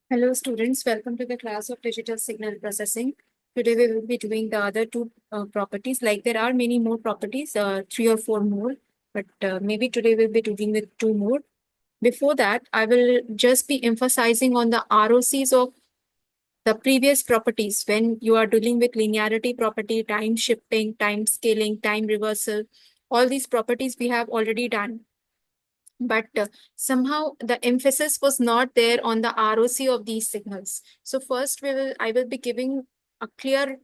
Hello students, welcome to the class of digital signal processing. Today we will be doing the other two properties. Like there are many more properties, three or four more, but maybe today we'll be doing with two more. Before that, I will just be emphasizing on the ROCs of the previous properties when you are dealing with linearity property, time shifting, time scaling, time reversal. All these properties we have already done, but somehow the emphasis was not there on the ROC of these signals. So first I will be giving a clear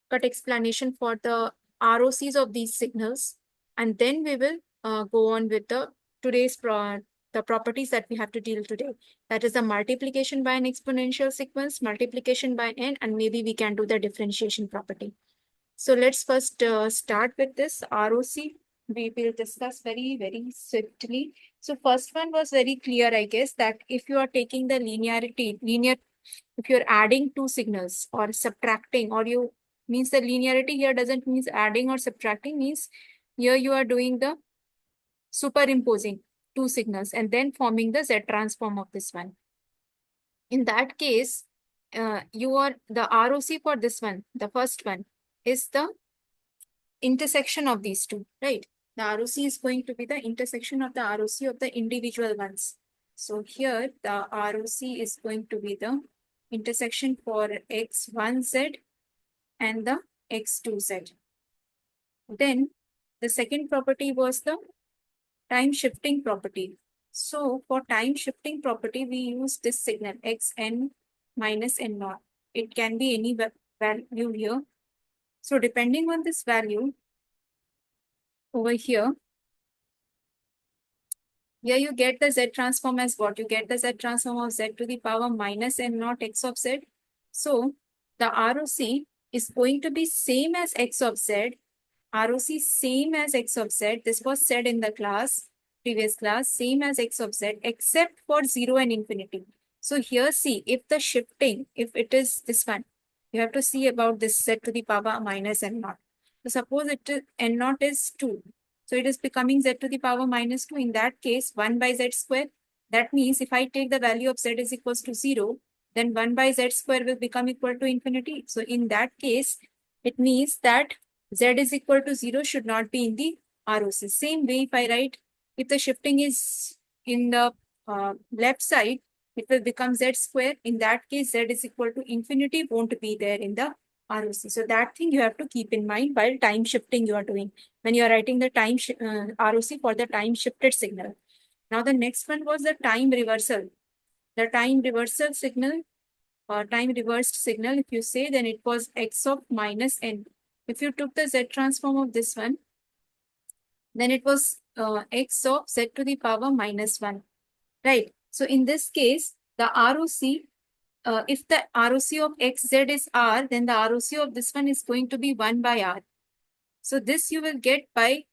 cut explanation for the ROCs of these signals, and then we will go on with the properties that we have to deal today. That is the multiplication by an exponential sequence, multiplication by n, and maybe we can do the differentiation property. So let's first start with this ROC. We will discuss very swiftly. So first one was very clear, I guess, that if you are taking the if you're adding two signals or subtracting, or you means the linearity here doesn't means adding or subtracting, means here you are doing the superimposing two signals and then forming the Z transform of this one. In that case, the ROC for this one, the first one, is the intersection of these two, right? The ROC is going to be the intersection of the ROC of the individual ones. So here the ROC is going to be the intersection for x1z and the x2z. Then the second property was the time shifting property. So for time shifting property, we use this signal xn minus n naught. It can be any value here. So depending on this value over here you get the Z transform as what? You get the Z transform of Z to the power minus n naught x of Z. So the ROC is going to be same as x of Z. ROC same as x of Z. This was said in the previous class, same as x of Z, except for 0 and infinity. So here see, if the shifting, if it is this one, you have to see about this Z to the power minus n naught. So suppose n naught is 2. So it is becoming Z to the power minus 2. In that case, 1 by Z square. That means if I take the value of Z is equals to 0, then 1 by Z square will become equal to infinity. So in that case, it means that Z is equal to 0 should not be in the ROC. Same way, if I write, if the shifting is in the left side, it will become Z square. In that case, Z is equal to infinity won't be there in the ROC. So that thing you have to keep in mind while time shifting you are doing, when you are writing the ROC for the time shifted signal. Now the next one was the time reversal. The time reversal signal or time reversed signal, if you say, then it was x of minus n. If you took the Z transform of this one, then it was x of Z to the power minus 1, right? So in this case, the ROC, if the ROC of xz is r, then the ROC of this one is going to be 1 by r. So this you will get by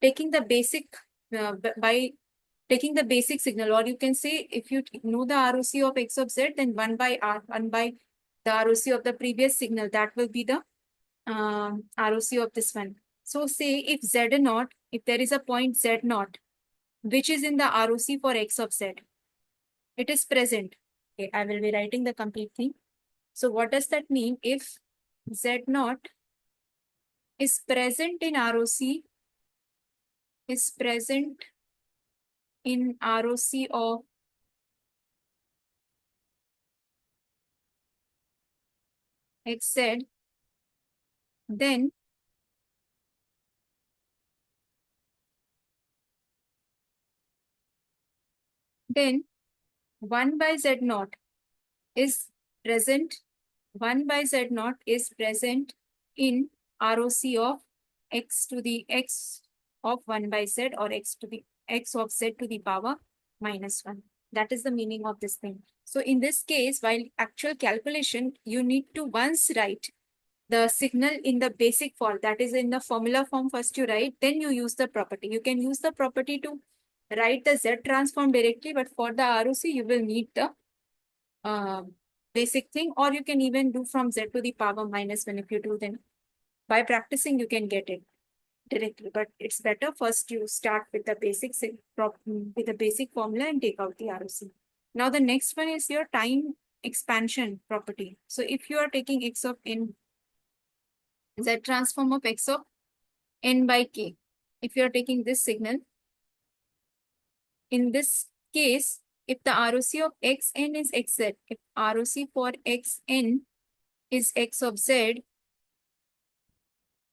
taking the basic signal, or you can say if you know the ROC of x of z, then 1 by r, 1 by the ROC of the previous signal, that will be the ROC of this one. So say if z naught, if there is a point z naught, which is in the ROC for x of z, it is present. Okay, I will be writing the complete thing. So what does that mean? If z naught is present in ROC, is present in ROC of xz, then then 1 by z naught is present, 1 by z naught is present in ROC of x to the x of 1 by z, or x to the x of z to the power minus 1. That is the meaning of this thing. So in this case, while actual calculation, you need to once write the signal in the basic form, that is in the formula form first you write, then you use the property. You can use the property to write the Z transform directly, but for the ROC, you will need the basic thing, or you can even do from Z to the power minus 1. If you do, then by practicing, you can get it directly, but it's better first you start with the basic formula and take out the ROC. Now the next one is your time expansion property. So if you are taking x of n, z transform of x of n by k, if you are taking this signal, in this case, if the ROC of xn is xz, if ROC for xn is x of z,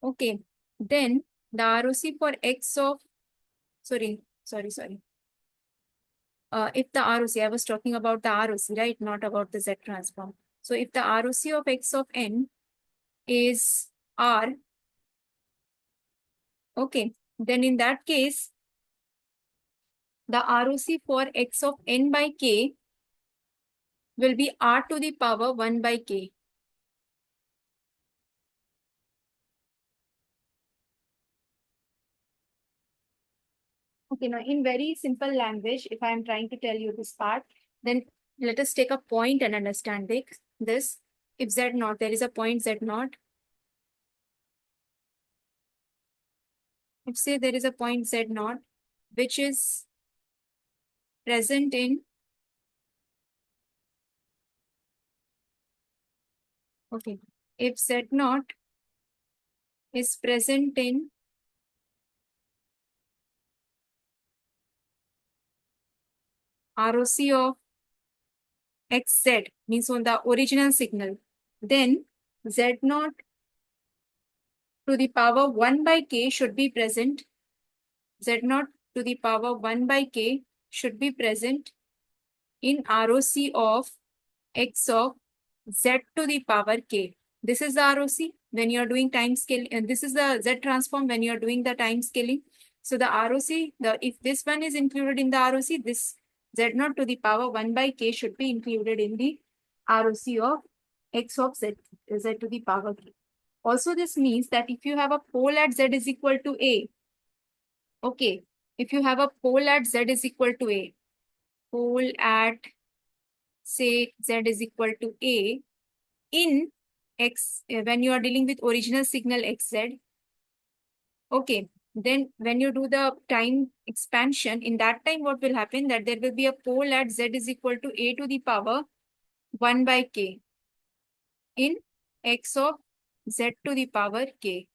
okay, then the ROC for x of, sorry. If the ROC, I was talking about the ROC, right? Not about the Z transform. So if the ROC of x of n is R, okay, then in that case, the ROC for x of n by k will be R to the power 1 by k. Okay, now in very simple language, if I am trying to tell you this part, then let us take a point and understand this. If Z naught, there is a point Z naught. If say there is a point Z naught, which is present in, okay, if Z naught is present in ROC of xz, means on the original signal, then Z naught to the power 1 by k should be present. Z naught to the power 1 by k should be present in ROC of x of z to the power k. This is the ROC when you are doing time scale, and this is the Z transform when you are doing the time scaling. So the ROC, if this one is included in the ROC, this Z naught to the power 1 by k should be included in the ROC of x of z to the power k. Also, this means that if you have a pole at z is equal to a, okay, if you have a pole at z is equal to a, pole at say z is equal to a in x, when you are dealing with original signal xz, okay, then when you do the time expansion, in that time what will happen, that there will be a pole at z is equal to a to the power 1 by k in x of z to the power k.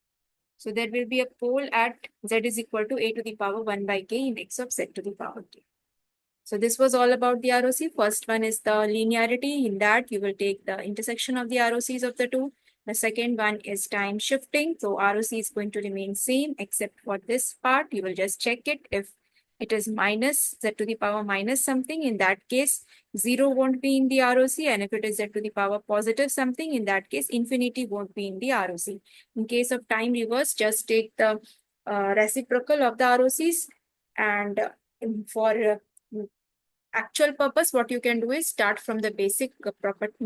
So there will be a pole at z is equal to a to the power 1 by k in x of z to the power k. So this was all about the ROC. First one is the linearity. In that, you will take the intersection of the ROCs of the two. The second one is time shifting. So ROC is going to remain same except for this part. You will just check it. If it is minus z to the power minus something, in that case, 0 won't be in the ROC. And if it is z to the power positive something, in that case, infinity won't be in the ROC. In case of time reverse, just take the reciprocal of the ROCs. And for actual purpose, what you can do is start from the basic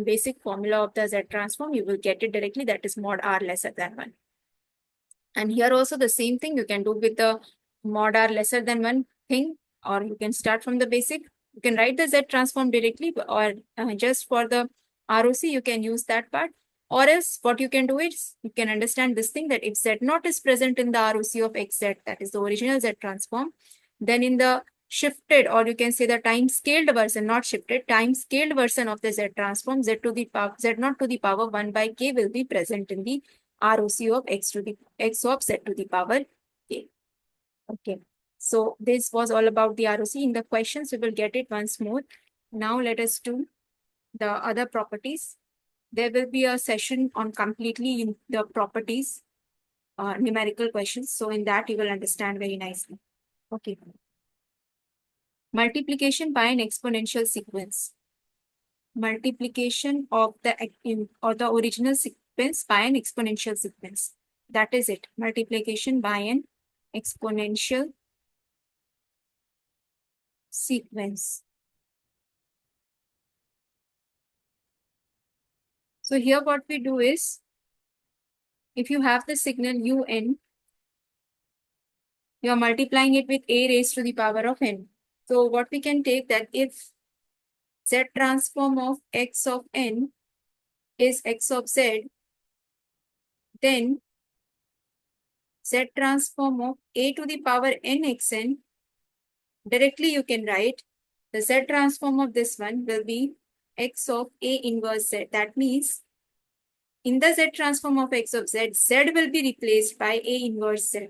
basic formula of the Z transform. You will get it directly. That is mod R lesser than 1. And here also the same thing you can do with the mod R lesser than 1 thing, or you can start from the basic. You can write the Z transform directly, or just for the ROC, you can use that part. Or else what you can do is, you can understand this thing, that if Z naught is present in the ROC of xz, that is the original Z transform, then in the shifted, or you can say the time scaled version, not shifted, time scaled version of the Z transform, Z naught to the power 1 by k will be present in the ROC of x of z to the power k. Okay. So this was all about the ROC. In the questions, we will get it once more. Now let us do the other properties. There will be a session on completely in the properties, numerical questions. So in that, you will understand very nicely. Okay. Multiplication by an exponential sequence. Multiplication of the original sequence by an exponential sequence. That is it. Multiplication by an exponential sequence. So here what we do is, if you have the signal un, you are multiplying it with a raised to the power of n. So what we can take, that if z transform of x of n is x of z, then z transform of a to the power n xn, directly you can write The Z transform of this one will be X of A inverse Z. That means in the Z transform of X of Z, Z will be replaced by A inverse Z.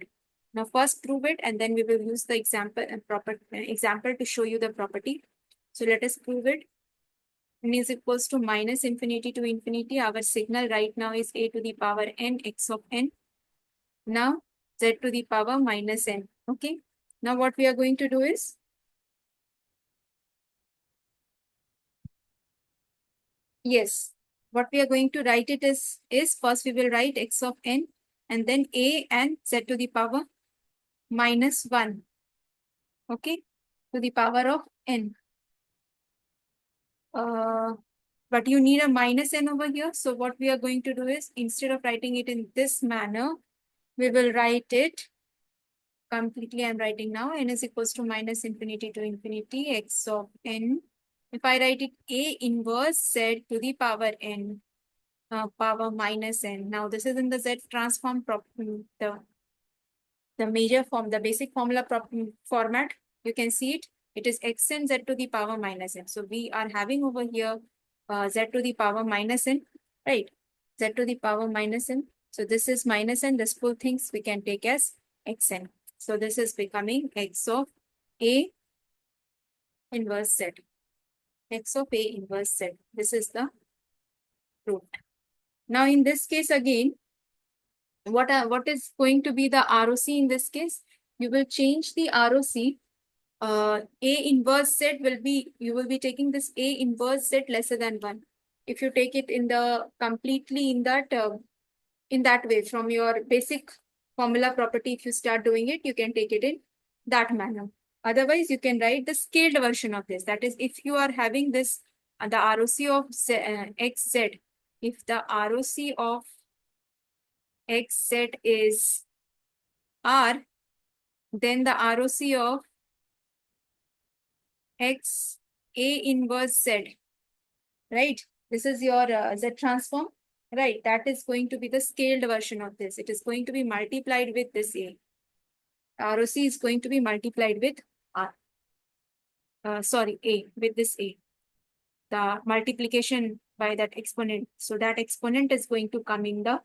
Now first prove it and then we will use the example and example to show you the property. So let us prove it. N is equals to minus infinity to infinity. Our signal right now is A to the power N X of N. Now Z to the power minus N. Okay. Now what we are going to do is, yes, what we are going to write it is first we will write X of N and then A and Z to the power minus 1. Okay. To the power of N. But you need a minus N over here. So what we are going to do is, instead of writing it in this manner, we will write it completely. I'm writing now N is equals to minus infinity to infinity X of N. If I write it A inverse Z to the power N, power minus N. Now this is in the Z transform the major form, the basic formula format. You can see it. It is Xn Z to the power minus N. So we are having over here Z to the power minus N, right? Z to the power minus N. So this is minus N. This full things we can take as Xn. So this is becoming X of A inverse Z. X of A inverse Z. This is the root. Now in this case again, what is going to be the ROC in this case? You will change the ROC. A inverse Z will be, you will be taking this A inverse Z lesser than 1. If you take it in the completely in that way from your basic formula property, if you start doing it, you can take it in that manner. Otherwise, you can write the scaled version of this. That is, if you are having this, the ROC of XZ, if the ROC of XZ is R, then the ROC of X A inverse Z, right? This is your Z transform, right? That is going to be the scaled version of this. It is going to be multiplied with this A. ROC is going to be multiplied with R. A, with this A. The multiplication by that exponent. So that exponent is going to come in the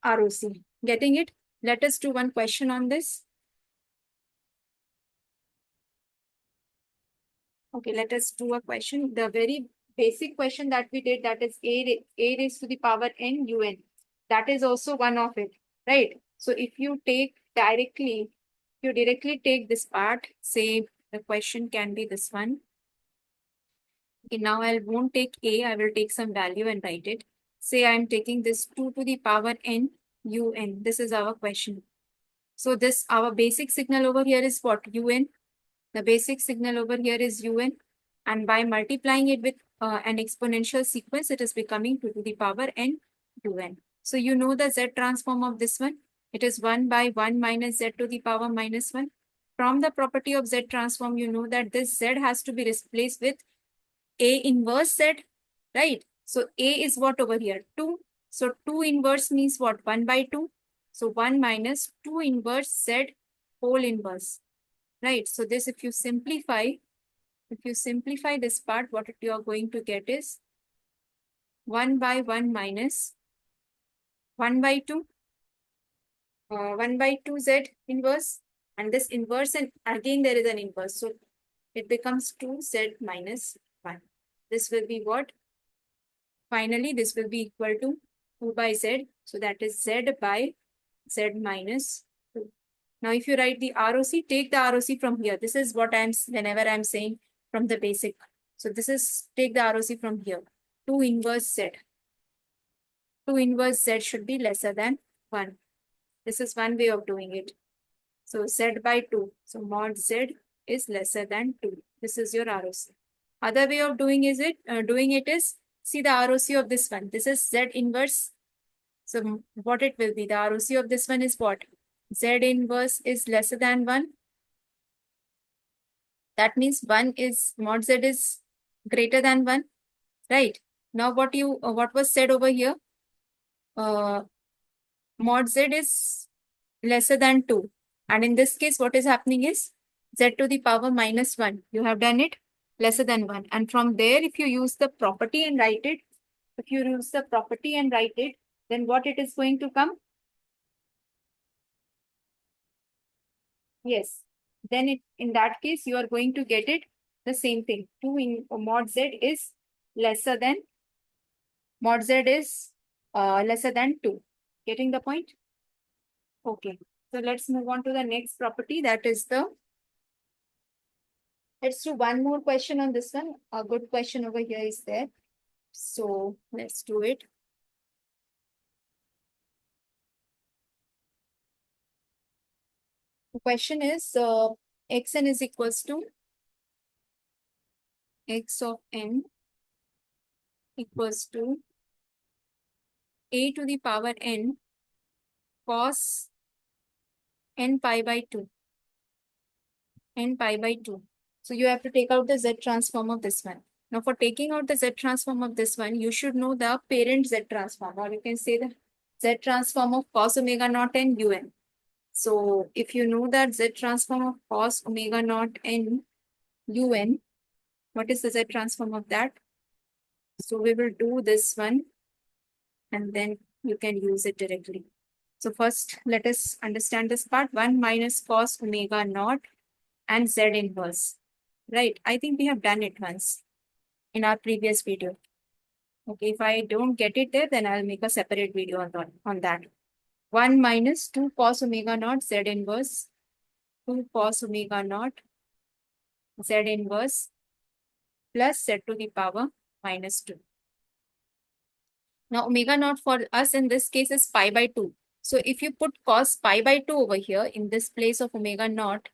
ROC. Getting it? Let us do one question on this. Okay, let us do a question. The very basic question that we did, that is A raised to the power N UN. That is also one of it, right? So if you take directly, you directly take this part, say the question can be this one. Okay, now I won't take A, I will take some value and write it. Say I'm taking this 2 to the power N UN. This is our question. So this, our basic signal over here is what? UN. The basic signal over here is UN. And by multiplying it with an exponential sequence, it is becoming 2 to the power N UN. So you know the Z transform of this one. It is 1 by 1 minus Z to the power minus 1. From the property of Z transform, you know that this Z has to be replaced with A inverse Z, right? So A is what over here? 2. So 2 inverse means what? 1 by 2. So 1 minus 2 inverse Z whole inverse, right? So this, if you simplify this part, what you are going to get is 1 by 1 minus 1 by 2, 1 by 2 Z inverse, and this inverse, and again there is an inverse. So it becomes 2Z minus 1. This will be what? Finally, this will be equal to 2 by Z. So that is Z by Z minus 2. Now, if you write the ROC, take the ROC from here. This is what whenever I'm saying from the basic. So this is, take the ROC from here. 2 inverse Z. 2 inverse Z should be lesser than 1. This is one way of doing it. So Z by 2. So mod Z is lesser than 2. This is your ROC. Other way of doing it is, see the ROC of this one. This is Z inverse. So what it will be? The ROC of this one is what? Z inverse is lesser than 1. That means 1 is, mod Z is greater than 1, right? Now what was said over here? Mod Z is lesser than 2. And in this case, what is happening is, Z to the power minus 1. You have done it lesser than 1. And from there, if you use the property and write it, then what it is going to come? Yes. Then in that case, you are going to get it the same thing. 2 in mod Z is lesser than, mod Z is lesser than 2. Getting the point? Okay. So let's move on to the next property. That is let's do one more question on this one. A good question over here is there. So let's do it. The question is xn is equals to x of n equals to a to the power n cos n pi by 2. N pi by 2. So you have to take out the Z transform of this one. Now for taking out the Z transform of this one, you should know the parent Z transform, or you can say the Z transform of cos omega naught n un. So if you know that Z transform of cos omega naught n un, what is the Z transform of that? So we will do this one and then you can use it directly. So first let us understand this part. 1 minus cos omega naught and Z inverse. Right, I think we have done it once in our previous video. Okay, if I don't get it there, then I'll make a separate video on that. 1 minus 2 cos omega naught Z inverse, 2 cos omega naught Z inverse plus Z to the power minus 2. Now omega naught for us in this case is pi by 2. So if you put cos pi by 2 over here in this place of omega naught,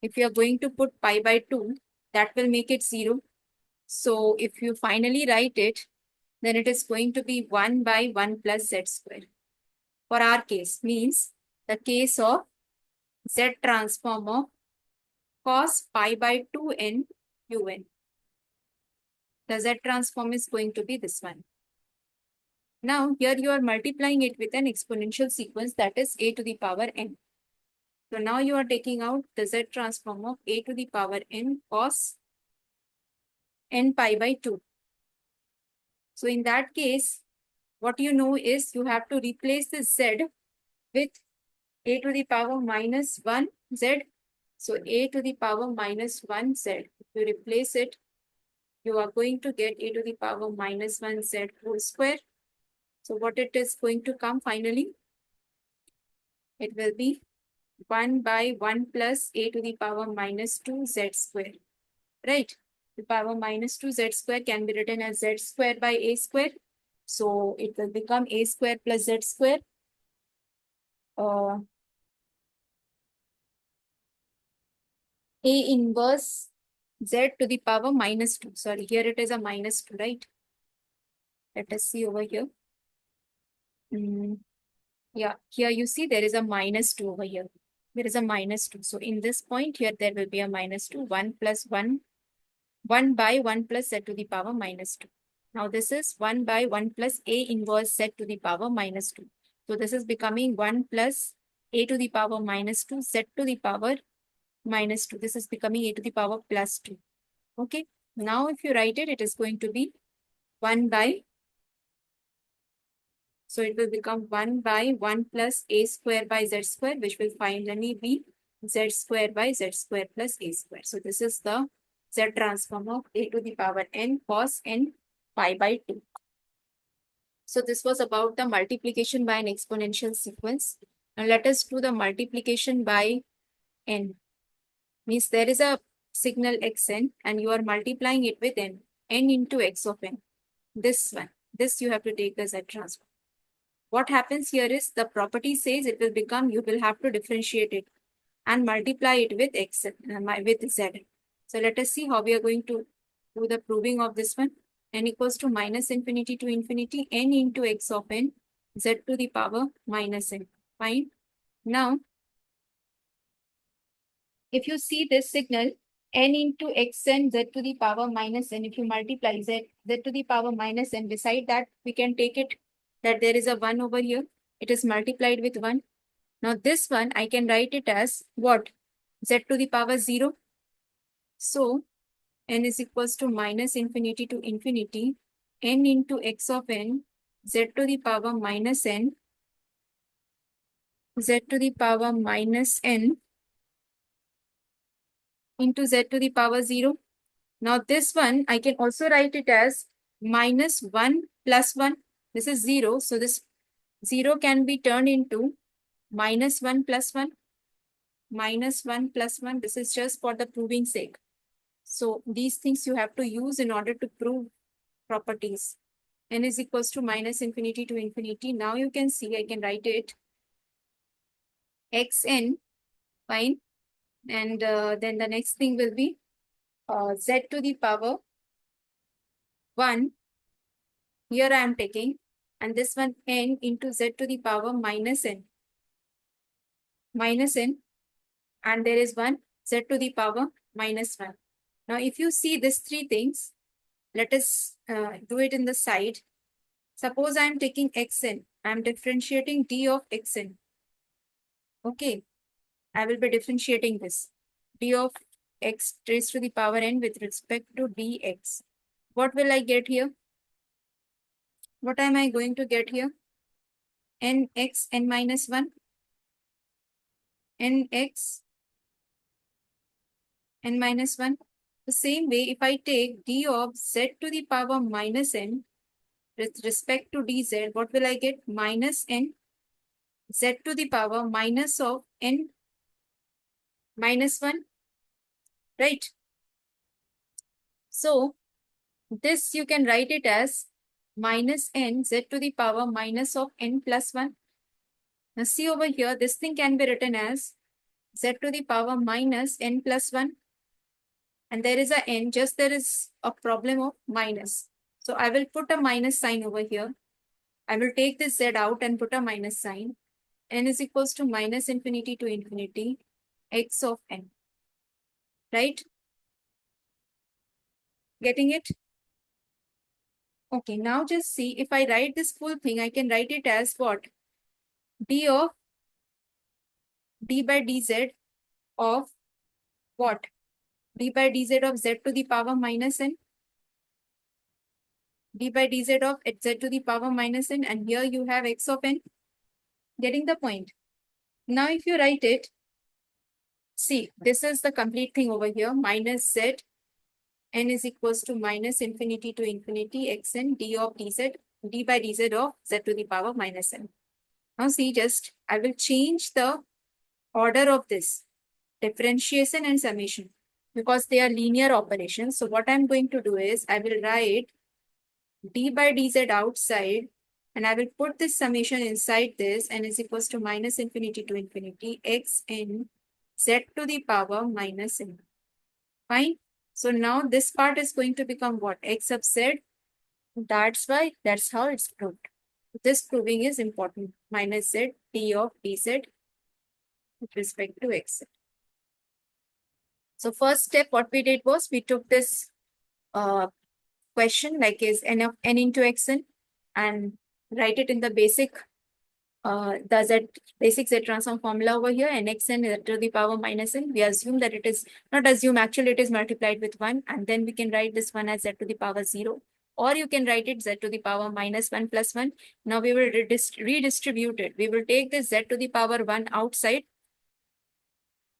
if you are going to put pi by 2, that will make it 0. So if you finally write it, then it is going to be 1 by 1 plus Z square. For our case, means the case of Z transform of cos pi by 2n un. The Z transform is going to be this one. Now here you are multiplying it with an exponential sequence, that is a to the power n. So now you are taking out the Z transform of a to the power n cos n pi by 2. So in that case, what you know is you have to replace this Z with a to the power minus 1 Z. So a to the power minus 1 Z. If you replace it, you are going to get a to the power minus 1 Z whole square. So what it is going to come finally? It will be 1 by 1 plus a to the power minus 2 Z square. Right? The power minus 2 Z square can be written as Z square by a square. So it will become a square plus Z square. A inverse Z to the power minus 2. Sorry, here it is a minus 2, right? Let us see over here. Yeah, here you see there is a minus 2 over here. There is a minus 2. So in this point here, there will be a minus 2. 1 plus 1. 1 by 1 plus Z to the power minus 2. Now this is 1 by 1 plus A inverse Z to the power minus 2. So this is becoming 1 plus A to the power minus 2 Z to the power minus 2. This is becoming a to the power plus 2. Okay. Now if you write it, it is going to be 1 by, so it will become 1 by 1 plus a square by Z square, which will finally be Z square by Z square plus a square. So this is the Z transform of a to the power n cos n pi by 2. So this was about the multiplication by an exponential sequence. Now let us do the multiplication by n. Means there is a signal xn and you are multiplying it with n into x of n. This one, this you have to take the Z transform. What happens here is the property says it will become, you will have to differentiate it and multiply it with x, with Z. So let us see how we are going to do the proving of this one. N equals to minus infinity to infinity, n into x of n, Z to the power minus n. Fine. Now, if you see this signal, n into xn Z to the power minus n, if you multiply Z to the power minus n, beside that, we can take it that there is a 1 over here. It is multiplied with 1. Now this one, I can write it as what? Z to the power 0. So n is equals to minus infinity to infinity, n into x of n, z to the power minus n, z to the power minus n into z to the power 0. Now this one, I can also write it as minus 1 plus 1. This is 0. So this 0 can be turned into minus 1 plus 1. Minus 1 plus 1. This is just for the proving sake. So these things you have to use in order to prove properties. N is equals to minus infinity to infinity. Now you can see, I can write it xn, fine. And then the next thing will be z to the power 1. Here I am taking, and this one n into z to the power minus n. Minus n, and there is 1 z to the power minus 1. Now if you see these three things, let us do it in the side. Suppose I am taking xn. I am differentiating d of xn. Okay, I will be differentiating this. D of x raised to the power n with respect to dx. What will I get here? What am I going to get here? Nx n minus 1. Nx n minus 1. The same way, if I take d of z to the power minus n with respect to dz, what will I get? Minus n z to the power minus of n minus 1, right? So this you can write it as minus n z to the power minus of n plus 1. Now see over here, this thing can be written as z to the power minus n plus 1. And there is a n, just there is a problem of minus. So I will put a minus sign over here. I will take this z out and put a minus sign. N is equals to minus infinity to infinity x of n. Right? Getting it? Okay, now just see, if I write this full thing, I can write it as what? D of d by dz of what? D by dz of z to the power minus n. D by dz of z to the power minus n, and here you have x of n. Getting the point? Now if you write it, see, this is the complete thing over here, minus z, n is equals to minus infinity to infinity xn d of dz, d by dz of z to the power minus n. Now see, just I will change the order of this differentiation and summation because they are linear operations. So what I'm going to do is I will write d by dz outside, and I will put this summation inside this, and is equals to minus infinity to infinity x n z to the power minus n. Fine. So now this part is going to become what? X sub z. That's how it's proved. This proving is important. Minus z d of dz with respect to x. So first step, what we did was we took this question like is n of n into xn and write it in the basic basic z transform formula over here, and xn is to the power minus n. We assume that it is not assume, actually it is multiplied with 1, and then we can write this one as z to the power 0, or you can write it z to the power minus 1 plus 1. Now we will redistribute it. We will take this z to the power 1 outside.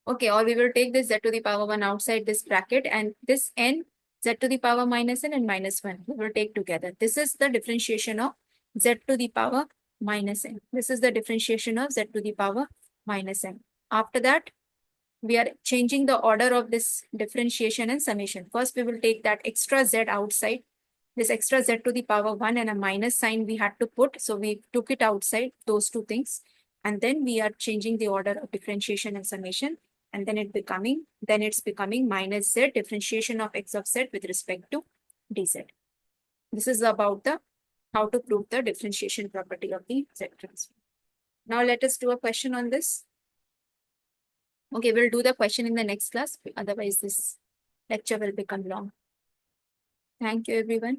Okay, or we will take this z to the power 1 outside this bracket, and this n z to the power minus n and minus 1 we will take together. This is the differentiation of z to the power minus n. This is the differentiation of z to the power minus n. After that, we are changing the order of this differentiation and summation. First, we will take that extra z outside. This extra z to the power 1 and a minus sign we had to put. So we took it outside, those two things. And then we are changing the order of differentiation and summation. And then it's becoming minus z differentiation of x of z with respect to dz. This is about the how to prove the differentiation property of the z transform. Now let us do a question on this. Okay, we'll do the question in the next class. Otherwise, this lecture will become long. Thank you, everyone.